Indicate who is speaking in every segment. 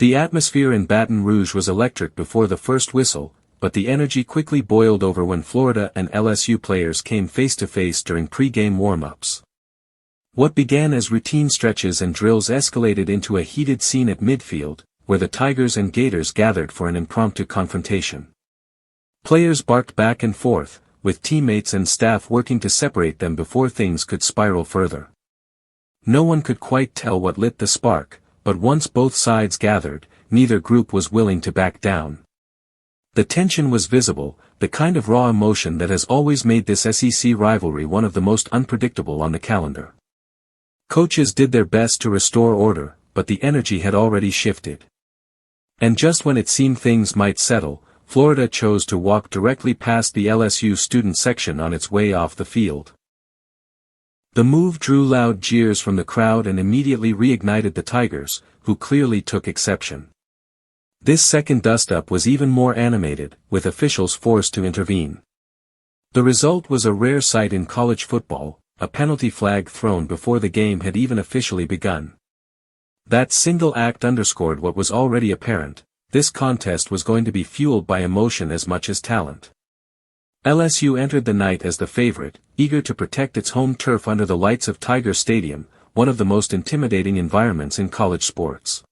Speaker 1: The atmosphere in Baton Rouge was electric before the first whistle, but the energy quickly boiled over when Florida and LSU players came face-to-face during pre-game warm-ups. What began as routine stretches and drills escalated into a heated scene at midfield, where the Tigers and Gators gathered for an impromptu confrontation. Players barked back and forth, with teammates and staff working to separate them before things could spiral further. No one could quite tell what lit the spark, but once both sides gathered, neither group was willing to back down. The tension was visible, the kind of raw emotion that has always made this SEC rivalry one of the most unpredictable on the calendar. Coaches did their best to restore order, but the energy had already shifted. And just when it seemed things might settle, Florida chose to walk directly past the LSU student section on its way off the field. The move drew loud jeers from the crowd and immediately reignited the Tigers, who clearly took exception. This second dust-up was even more animated, with officials forced to intervene. The result was a rare sight in college football, a penalty flag thrown before the game had even officially begun. That single act underscored what was already apparent: this contest was going to be fueled by emotion as much as talent. LSU entered the night as the favorite, eager to protect its home turf under the lights of Tiger Stadium, one of the most intimidating environments in college sports.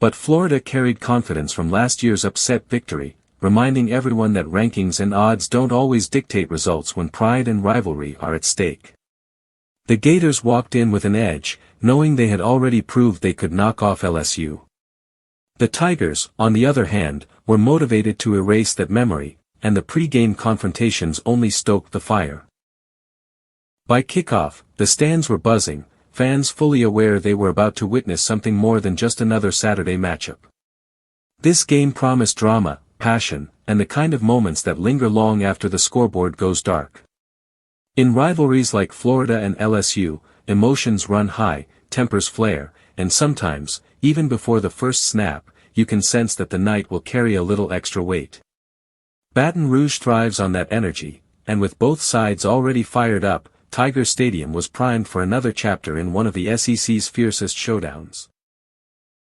Speaker 1: But Florida carried confidence from last year's upset victory, reminding everyone that rankings and odds don't always dictate results when pride and rivalry are at stake. The Gators walked in with an edge, knowing they had already proved they could knock off LSU. The Tigers, on the other hand, were motivated to erase that memory, and the pre-game confrontations only stoked the fire. By kickoff, the stands were buzzing, fans fully aware they were about to witness something more than just another Saturday matchup. This game promised drama, passion, and the kind of moments that linger long after the scoreboard goes dark. In rivalries like Florida and LSU, emotions run high, tempers flare, and sometimes, even before the first snap, you can sense that the night will carry a little extra weight. Baton Rouge thrives on that energy, and with both sides already fired up, Tiger Stadium was primed for another chapter in one of the SEC's fiercest showdowns.